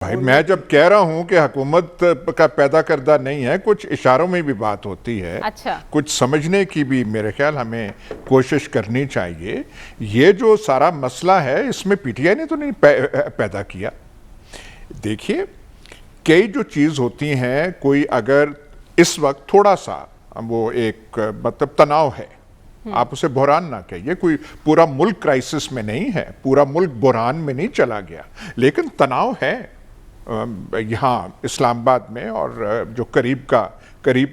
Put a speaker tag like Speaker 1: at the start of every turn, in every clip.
Speaker 1: بھائی میں جب کہہ رہا ہوں کہ حکومت کا پیدا کردہ نہیں ہے، کچھ اشاروں میں بھی بات ہوتی ہے،
Speaker 2: اچھا
Speaker 1: کچھ سمجھنے کی بھی میرے خیال ہمیں کوشش کرنی چاہیے۔ یہ جو سارا مسئلہ ہے اس میں پی ٹی آئی نے تو نہیں پیدا کیا۔ دیکھیے کئی جو چیز ہوتی ہیں، کوئی اگر اس وقت تھوڑا سا وہ ایک مطلب تناؤ ہے، آپ اسے بحران نہ کہیے، کوئی پورا ملک کرائسس میں نہیں ہے، پورا ملک بحران میں نہیں چلا گیا، لیکن تناؤ ہے یہاں اسلام آباد میں، اور جو قریب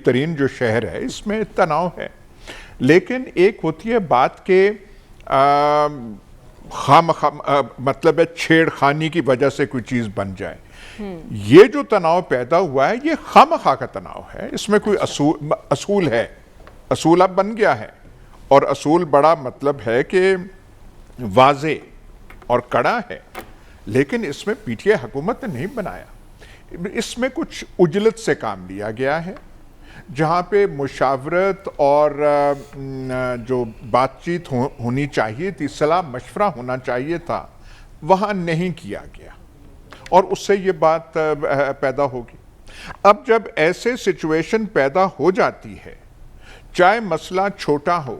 Speaker 1: ترین جو شہر ہے اس میں تناؤ ہے۔ لیکن ایک ہوتی ہے بات کہ مطلب ہے چھیڑ خانی کی وجہ سے کوئی چیز بن جائے۔ یہ جو تناؤ پیدا ہوا ہے یہ خواہ مخواہ کا تناؤ ہے، اس میں کوئی اصول ہے، اصول اب بن گیا ہے، اور اصول بڑا مطلب ہے کہ واضح اور کڑا ہے، لیکن اس میں پی ٹی آئی حکومت نے نہیں بنایا۔ اس میں کچھ عجلت سے کام لیا گیا ہے، جہاں پہ مشاورت اور جو بات چیت ہونی چاہیے تھی، صلاح مشورہ ہونا چاہیے تھا، وہاں نہیں کیا گیا، اور اس سے یہ بات پیدا ہوگی۔ اب جب ایسے سچویشن پیدا ہو جاتی ہے، چاہے مسئلہ چھوٹا ہو،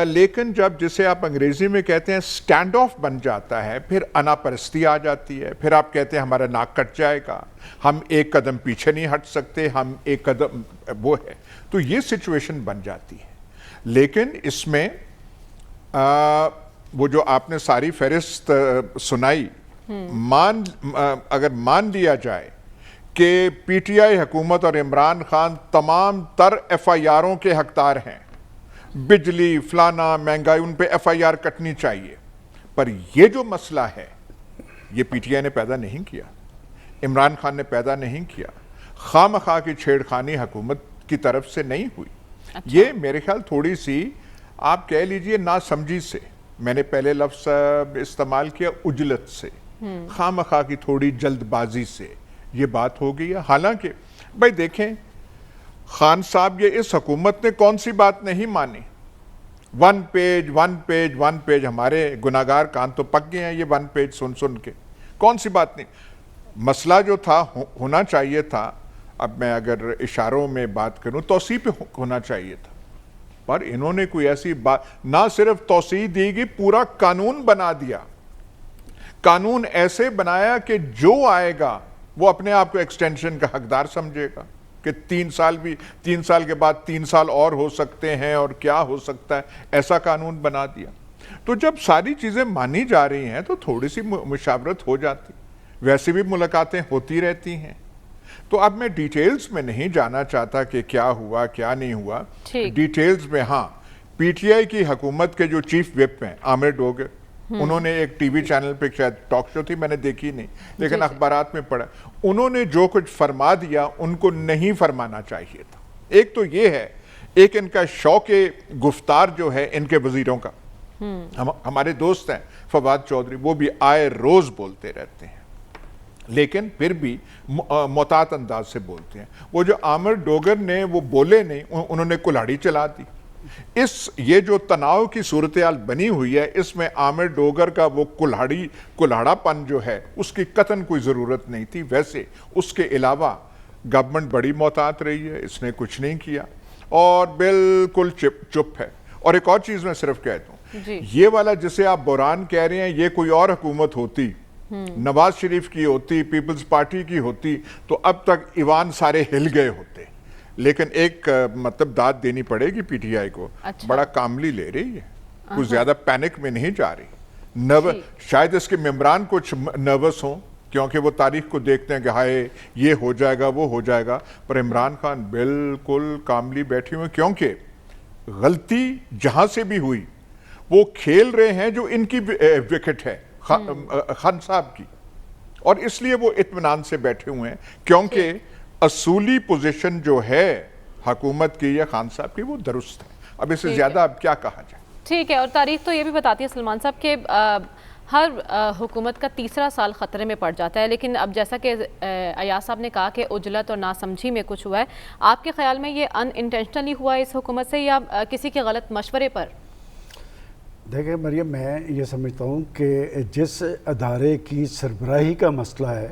Speaker 1: لیکن جب جسے آپ انگریزی میں کہتے ہیں سٹینڈ آف بن جاتا ہے، پھر انا پرستی آ جاتی ہے، پھر آپ کہتے ہیں ہمارا ناک کٹ جائے گا، ہم ایک قدم پیچھے نہیں ہٹ سکتے، ہم ایک قدم وہ ہے، تو یہ سچویشن بن جاتی ہے۔ لیکن اس میں وہ جو آپ نے ساری فہرست سنائی، اگر مان لیا جائے کہ پی ٹی آئی حکومت اور عمران خان تمام تر ایف آئی آروں کے حقدار ہیں، بجلی فلانا مہنگائی ان پہ ایف آئی آر کٹنی چاہیے، پر یہ جو مسئلہ ہے یہ پی ٹی آئی نے پیدا نہیں کیا، عمران خان نے پیدا نہیں کیا، خواہ مخواہ کی چھیڑ خانی حکومت کی طرف سے نہیں ہوئی۔ یہ میرے خیال تھوڑی سی آپ کہہ لیجئے ناسمجھی سے، میں نے پہلے لفظ استعمال کیا عجلت سے، خواہ مخواہ کی تھوڑی جلد بازی سے یہ بات ہو گئی ہے۔ حالانکہ بھائی دیکھیں خان صاحب، یہ اس حکومت نے کون سی بات نہیں مانی؟ ون پیج، ہمارے گناہگار کان تو پک گئے ہیں یہ ون پیج سن کے، کون سی بات نہیں؟ مسئلہ جو تھا ہونا چاہیے تھا، اب میں اگر اشاروں میں بات کروں، توسیع پہ ہونا چاہیے تھا، پر انہوں نے کوئی ایسی بات، نہ صرف توسیع دی گئی، پورا قانون بنا دیا، قانون ایسے بنایا کہ جو آئے گا وہ اپنے آپ کو ایکسٹینشن کا حقدار سمجھے گا، کہ 3 سال کے بعد 3 سال اور ہو سکتے ہیں، اور کیا ہو سکتا ہے، ایسا قانون بنا دیا۔ تو جب ساری چیزیں مانی جا رہی ہیں تو تھوڑی سی مشاورت ہو جاتی، ویسے بھی ملاقاتیں ہوتی رہتی ہیں۔ تو اب میں ڈیٹیلز میں نہیں جانا چاہتا کہ کیا ہوا کیا نہیں ہوا، ڈیٹیلز میں ہاں پی ٹی آئی کی حکومت کے جو چیف وپ ہیں عامر ڈوگر، انہوں نے ایک ٹی وی چینل پہ شاید ٹاک شو تھی، میں نے دیکھی نہیں لیکن اخبارات میں پڑھا، انہوں نے جو کچھ فرما دیا ان کو نہیں فرمانا چاہیے تھا۔ ایک تو یہ ہے، ایک ان کا شوق گفتار جو ہے ان کے وزیروں کا، ہمارے دوست ہیں فواد چودھری، وہ بھی آئے روز بولتے رہتے ہیں، لیکن پھر بھی محتاط انداز سے بولتے ہیں۔ وہ جو عامر ڈوگر نے وہ بولے نہیں، انہوں نے کلاڑی چلا دی۔ یہ جو تناؤ کی صورتحال بنی ہوئی ہے، اس میں عامر ڈوگر کا وہ کلاڑا پن جو ہے اس کی قطعاً کوئی ضرورت نہیں تھی۔ ویسے اس کے علاوہ گورنمنٹ بڑی محتاط رہی ہے، اس نے کچھ نہیں کیا اور بالکل چپ ہے۔ اور ایک اور چیز میں صرف کہہ دوں، یہ والا جسے آپ بحران کہہ رہے ہیں، یہ کوئی اور حکومت ہوتی، نواز شریف کی ہوتی، پیپلز پارٹی کی ہوتی، تو اب تک ایوان سارے ہل گئے ہوتے۔ لیکن ایک مطلب داد دینی پڑے گی پی ٹی آئی کو، بڑا کاملی لے رہی ہے، کچھ زیادہ پینک میں نہیں جا رہی۔ شاید اس کے ممبران کچھ نروس ہوں کیونکہ وہ تاریخ کو دیکھتے ہیں کہ ہائے یہ ہو جائے گا وہ ہو جائے گا، پر عمران خان بالکل کاملی بیٹھے ہوئے، کیونکہ غلطی جہاں سے بھی ہوئی وہ کھیل رہے ہیں جو ان کی وکٹ ہے، خان صاحب کی، اور اس لیے وہ اطمینان سے بیٹھے ہوئے ہیں، کیونکہ اصولی پوزیشن جو ہے حکومت کی یا خان صاحب کی وہ درست ہے۔ اب اس سے زیادہ اب کیا کہا جائے؟
Speaker 2: ٹھیک ہے، اور تاریخ تو یہ بھی بتاتی ہے سلمان صاحب کہ ہر حکومت کا تیسرا سال خطرے میں پڑ جاتا ہے، لیکن اب جیسا کہ ایاز صاحب نے کہا کہ عجلت اور ناسمجھی میں کچھ ہوا ہے، آپ کے خیال میں یہ ان انٹینشنلی ہوا ہے اس حکومت سے یا کسی کے غلط مشورے پر؟
Speaker 3: دیکھیں مریم، میں یہ سمجھتا ہوں کہ جس ادارے کی سربراہی کا مسئلہ ہے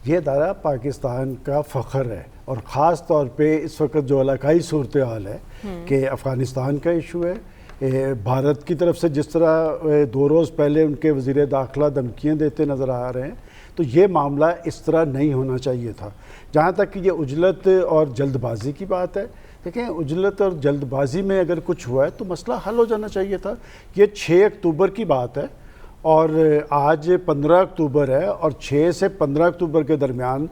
Speaker 3: یہ ادارہ پاکستان کا فخر ہے، اور خاص طور پہ اس وقت جو علاقائی صورتحال ہے کہ افغانستان کا ایشو ہے، بھارت کی طرف سے جس طرح 2 روز پہلے ان کے وزیر داخلہ دھمکیاں دیتے نظر آ رہے ہیں، تو یہ معاملہ اس طرح نہیں ہونا چاہیے تھا۔ جہاں تک کہ یہ عجلت اور جلد بازی کی بات ہے، دیکھیں عجلت اور جلد بازی میں اگر کچھ ہوا ہے تو مسئلہ حل ہو جانا چاہیے تھا۔ یہ 6 اکتوبر کی بات ہے اور آج 15 اکتوبر ہے، اور 6 سے 15 اکتوبر کے درمیان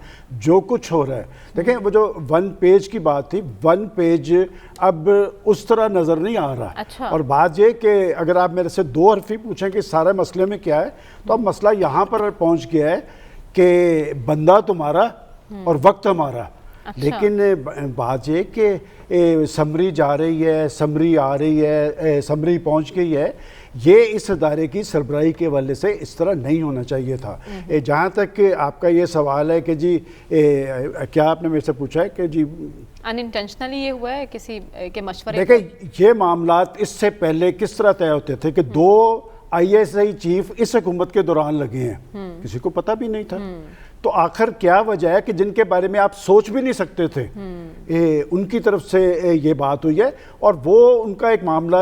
Speaker 3: جو کچھ ہو رہا ہے، دیکھیں وہ جو 1 پیج کی بات تھی، 1 پیج اب اس طرح نظر نہیں آ رہا۔
Speaker 2: اچھا۔
Speaker 3: اور بات یہ کہ اگر آپ میرے سے 2 حرفی پوچھیں کہ سارے مسئلے میں کیا ہے، تو اب مسئلہ یہاں پر پہنچ گیا ہے کہ بندہ تمہارا اور وقت ہمارا۔ لیکن بات یہ کہ سمری جا رہی ہے، سمری آ رہی ہے، سمری پہنچ گئی ہے، یہ اس ادارے کی سربراہی کے حوالے سے اس طرح نہیں ہونا چاہیے تھا۔ جہاں تک کہ آپ کا یہ سوال ہے کہ جی کیا آپ نے میرے سے پوچھا ہے کہ جی
Speaker 2: ان انٹینشنلی یہ ہوا ہے کسی کے مشورے؟
Speaker 3: دیکھیں یہ معاملات اس سے پہلے کس طرح طے ہوتے تھے کہ 2 ISI چیف اس حکومت کے دوران لگے ہیں، کسی کو پتہ بھی نہیں تھا۔ تو آخر کیا وجہ ہے کہ جن کے بارے میں آپ سوچ بھی نہیں سکتے تھے ان کی طرف سے یہ بات ہوئی ہے، اور وہ ان کا ایک معاملہ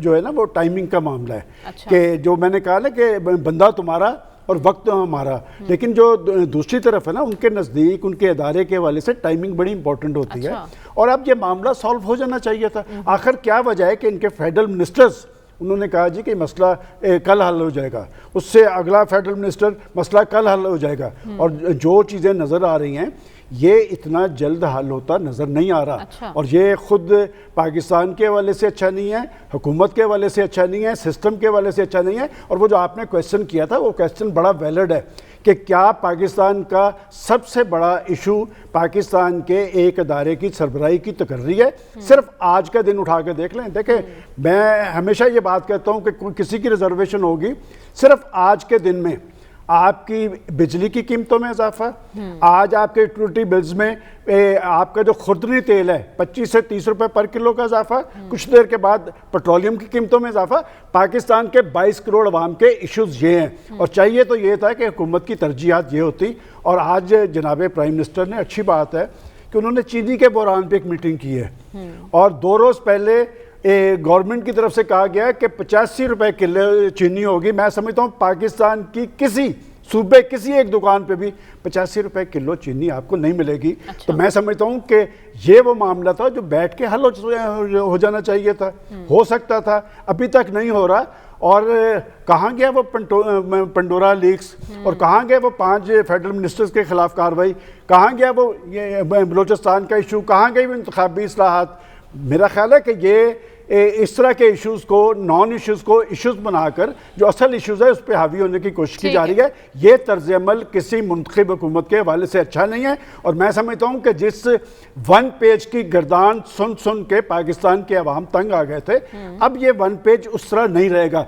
Speaker 3: جو ہے نا وہ ٹائمنگ کا معاملہ ہے کہ جو میں نے کہا نا کہ بندہ تمہارا اور وقت ہمارا، لیکن جو دوسری طرف ہے نا ان کے نزدیک ان کے ادارے کے حوالے سے ٹائمنگ بڑی امپورٹنٹ ہوتی ہے، اور اب یہ معاملہ سالو ہو جانا چاہیے تھا۔ آخر کیا وجہ ہے کہ ان کے فیڈرل منسٹرز انہوں نے کہا جی کہ مسئلہ کل حل ہو جائے گا، اس سے اگلا فیڈرل منسٹر مسئلہ کل حل ہو جائے گا، اور جو چیزیں نظر آ رہی ہیں یہ اتنا جلد حل ہوتا نظر نہیں آ رہا، اور یہ خود پاکستان کے حوالے سے اچھا نہیں ہے، حکومت کے حوالے سے اچھا نہیں ہے، سسٹم کے حوالے سے اچھا نہیں ہے۔ اور وہ جو آپ نے کویسچن کیا تھا وہ کویسچن بڑا ویلڈ ہے کہ کیا پاکستان کا سب سے بڑا ایشو پاکستان کے ایک ادارے کی سربراہی کی تقرری ہے؟ صرف آج کا دن اٹھا کے دیکھ لیں، دیکھیں میں ہمیشہ یہ بات کہتا ہوں کہ کسی کی ریزرویشن ہوگی، صرف آج کے دن میں آپ کی بجلی کی قیمتوں میں اضافہ، آج آپ کے یوٹیلیٹی بلز میں آپ کا جو خوردنی تیل ہے 25 سے 30 روپے پر کلو کا اضافہ، کچھ دیر کے بعد پیٹرولیم کی قیمتوں میں اضافہ۔ پاکستان کے 22 کروڑ عوام کے ایشوز یہ ہیں، اور چاہیے تو یہ تھا کہ حکومت کی ترجیحات یہ ہوتی۔ اور آج جناب پرائم منسٹر نے اچھی بات ہے کہ انہوں نے چینی کے بحران پہ ایک میٹنگ کی ہے، اور 2 روز پہلے گورنمنٹ کی طرف سے کہا گیا کہ 85 روپے کلو چینی ہوگی۔ میں سمجھتا ہوں پاکستان کی کسی صوبے کسی ایک دکان پہ بھی 85 روپے کلو چینی آپ کو نہیں ملے گی۔ تو میں سمجھتا ہوں کہ یہ وہ معاملہ تھا جو بیٹھ کے حل ہو جانا چاہیے تھا، ہو سکتا تھا، ابھی تک نہیں ہو رہا۔ اور کہاں گیا وہ پنڈورا لیکس، اور کہاں گئے وہ 5 فیڈرل منسٹرز کے خلاف کارروائی، کہاں گیا وہ بلوچستان کا ایشو، کہاں گئی وہ انتخابی اصلاحات؟ میرا خیال ہے کہ یہ اس طرح کے ایشوز کو نان ایشوز کو ایشوز بنا کر جو اصل ایشوز ہے اس پہ حاوی ہونے کی کوشش کی جا رہی ہے۔ یہ طرز عمل کسی منتخب حکومت کے حوالے سے اچھا نہیں ہے، اور میں سمجھتا ہوں کہ جس 1 پیج کی گردان سن کے پاکستان کے عوام تنگ آ گئے تھے، اب یہ 1 پیج اس طرح نہیں رہے گا۔